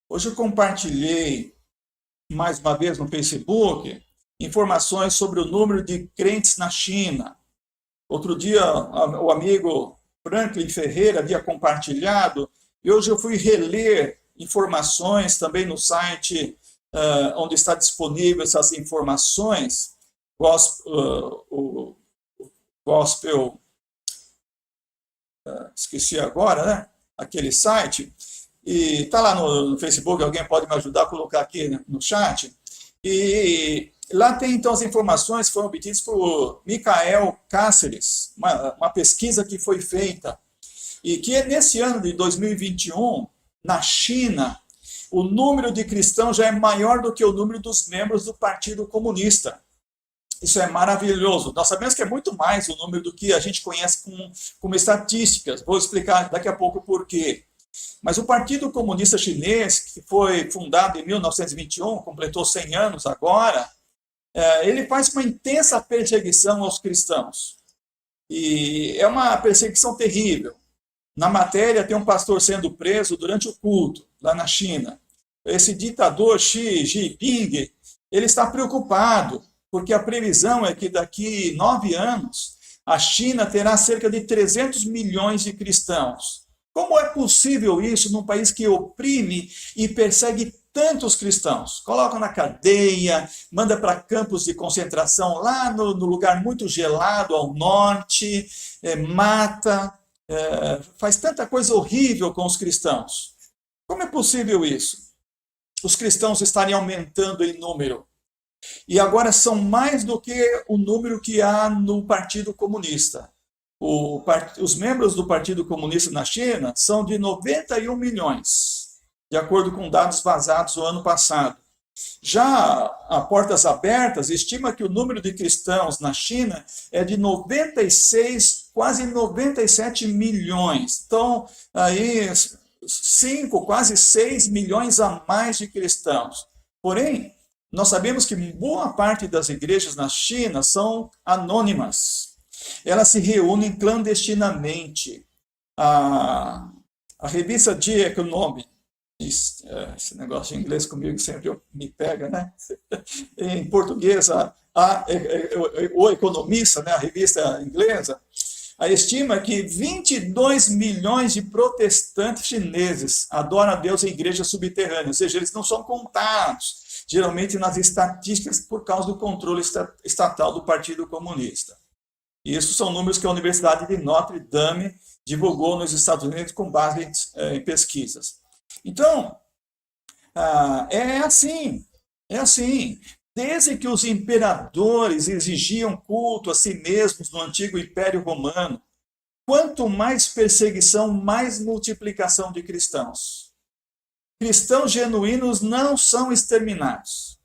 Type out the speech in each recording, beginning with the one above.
Hoje eu compartilhei mais uma vez no Facebook informações sobre o número de crentes na China. Outro dia o amigo Franklin Ferreira havia compartilhado e hoje eu fui reler informações também no site onde está disponível essas informações, o Gospel, esqueci agora, né? Aquele site. E está lá no Facebook, alguém pode me ajudar a colocar aqui no chat. E lá tem então as informações que foram obtidas por Michael Cáceres, uma pesquisa que foi feita. E que nesse ano de 2021, na China, o número de cristãos já é maior do que o número dos membros do Partido Comunista. Isso é maravilhoso. Nós sabemos que é muito mais o número do que a gente conhece como estatísticas. Vou explicar daqui a pouco por quê. Mas o Partido Comunista Chinês, que foi fundado em 1921, completou 100 anos agora, ele faz uma intensa perseguição aos cristãos. E é uma perseguição terrível. Na matéria tem um pastor sendo preso durante o culto, lá na China. Esse ditador Xi Jinping, ele está preocupado, porque a previsão é que daqui 9 anos a China terá cerca de 300 milhões de cristãos. Como é possível isso num país que oprime e persegue tantos cristãos? Coloca na cadeia, manda para campos de concentração lá no lugar muito gelado ao norte, mata, faz tanta coisa horrível com os cristãos. Como é possível isso? Os cristãos estarem aumentando em número. E agora são mais do que o número que há no Partido Comunista. Os membros do Partido Comunista na China são de 91 milhões, de acordo com dados vazados no ano passado. Já a Portas Abertas estima que o número de cristãos na China é de 96, quase 97 milhões. Então, aí 5, quase 6 milhões a mais de cristãos. Porém, nós sabemos que boa parte das igrejas na China são anônimas. Elas se reúnem clandestinamente. A revista The Economist, esse negócio em inglês comigo sempre me pega, né? Em português, O Economista, né? A revista inglesa, estima que 22 milhões de protestantes chineses adoram a Deus em igrejas subterrâneas, ou seja, eles não são contados, geralmente nas estatísticas, por causa do controle estatal do Partido Comunista. E isso são números que a Universidade de Notre Dame divulgou nos Estados Unidos com base em pesquisas. Então, é assim. Desde que os imperadores exigiam culto a si mesmos no antigo Império Romano, quanto mais perseguição, mais multiplicação de cristãos. Cristãos genuínos não são exterminados.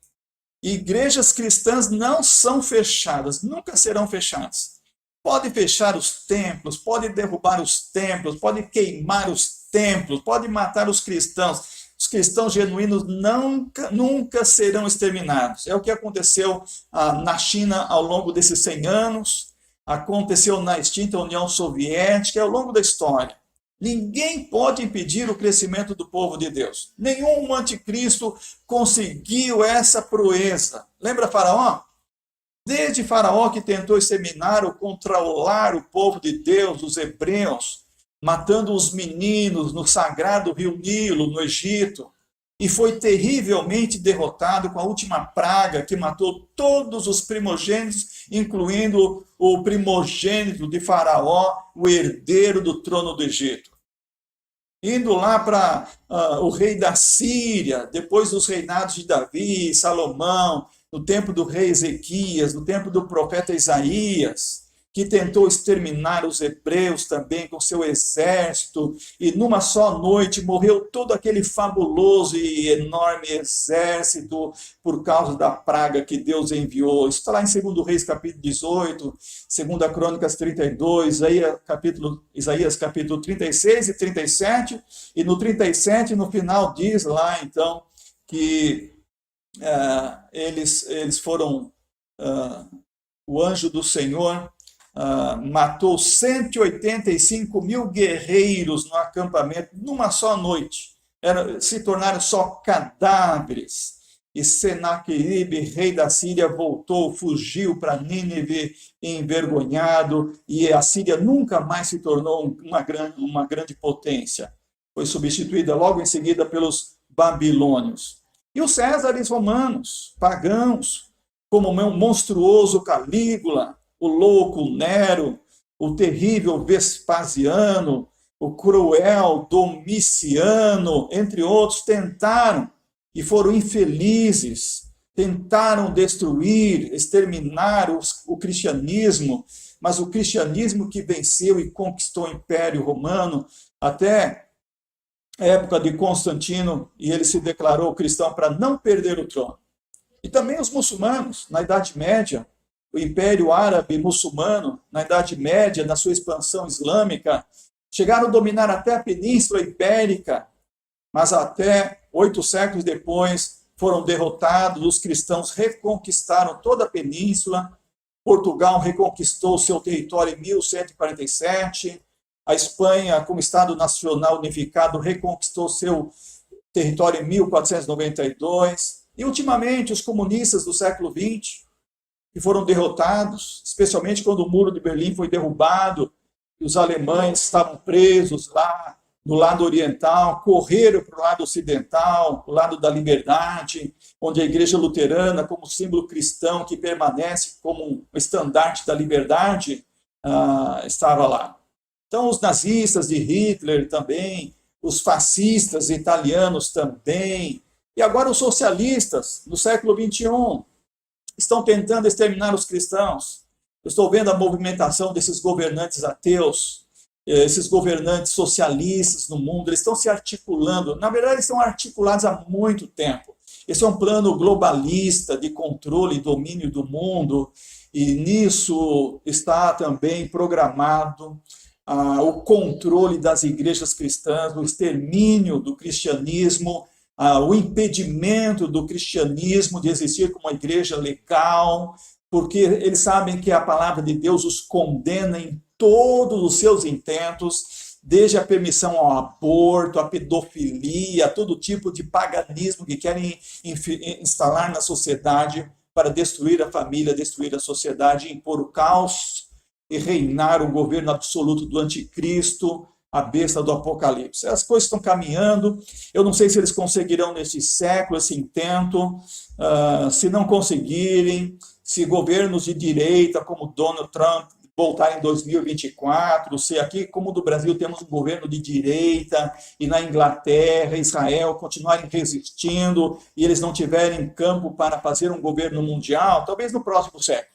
Igrejas cristãs não são fechadas, nunca serão fechadas. Pode fechar os templos, pode derrubar os templos, pode queimar os templos, pode matar os cristãos. Os cristãos genuínos nunca serão exterminados. É o que aconteceu na China ao longo desses 100 anos, aconteceu na extinta União Soviética, ao longo da história. Ninguém pode impedir o crescimento do povo de Deus. Nenhum anticristo conseguiu essa proeza. Lembra Faraó? Desde Faraó que tentou exterminar ou controlar o povo de Deus, os hebreus, matando os meninos no sagrado rio Nilo, no Egito, e foi terrivelmente derrotado com a última praga que matou todos os primogênitos, incluindo o primogênito de Faraó, o herdeiro do trono do Egito. Indo lá para o rei da Síria, depois dos reinados de Davi, Salomão, no tempo do rei Ezequias, no tempo do profeta Isaías, que tentou exterminar os hebreus também com seu exército, e numa só noite morreu todo aquele fabuloso e enorme exército por causa da praga que Deus enviou. Isso está lá em 2 Reis capítulo 18, 2 Crônicas 32, Isaías capítulo 36 e 37, e no 37 no final diz lá então que eles foram, o anjo do Senhor matou 185 mil guerreiros no acampamento numa só noite. se tornaram só cadáveres. E Senaqueribe, rei da Síria, voltou, fugiu para Nínive envergonhado, e a Síria nunca mais se tornou uma grande potência. Foi substituída logo em seguida pelos babilônios. E os césares romanos, pagãos, como o monstruoso Calígula, o louco Nero, o terrível Vespasiano, o cruel Domiciano, entre outros, tentaram e foram infelizes, tentaram destruir, exterminar o cristianismo, mas o cristianismo que venceu e conquistou o Império Romano até a época de Constantino, e ele se declarou cristão para não perder o trono. E também os muçulmanos, na Idade Média, o Império Árabe muçulmano, na Idade Média, na sua expansão islâmica, chegaram a dominar até a Península Ibérica, mas até 8 séculos depois foram derrotados, os cristãos reconquistaram toda a península, Portugal reconquistou seu território em 1147, a Espanha, como Estado Nacional Unificado, reconquistou seu território em 1492, e ultimamente os comunistas do século XX, que foram derrotados, especialmente quando o Muro de Berlim foi derrubado, e os alemães estavam presos lá no lado oriental, correram para o lado ocidental, o lado da liberdade, onde a igreja luterana, como símbolo cristão que permanece como um estandarte da liberdade, estava lá. Então, os nazistas de Hitler também, os fascistas italianos também, e agora os socialistas, no século XXI, estão tentando exterminar os cristãos. Eu estou vendo a movimentação desses governantes ateus, esses governantes socialistas no mundo, eles estão se articulando. Na verdade, eles estão articulados há muito tempo. Esse é um plano globalista de controle e domínio do mundo, e nisso está também programado o controle das igrejas cristãs, o extermínio do cristianismo, o impedimento do cristianismo de existir como uma igreja legal, porque eles sabem que a palavra de Deus os condena em todos os seus intentos, desde a permissão ao aborto, à pedofilia, a todo tipo de paganismo que querem instalar na sociedade para destruir a família, destruir a sociedade, impor o caos e reinar o governo absoluto do anticristo, a besta do Apocalipse. As coisas estão caminhando, eu não sei se eles conseguirão neste século esse intento, se não conseguirem, se governos de direita como Donald Trump voltar em 2024, se aqui, como do Brasil, temos um governo de direita, e na Inglaterra, Israel, continuarem resistindo, e eles não tiverem campo para fazer um governo mundial, talvez no próximo século.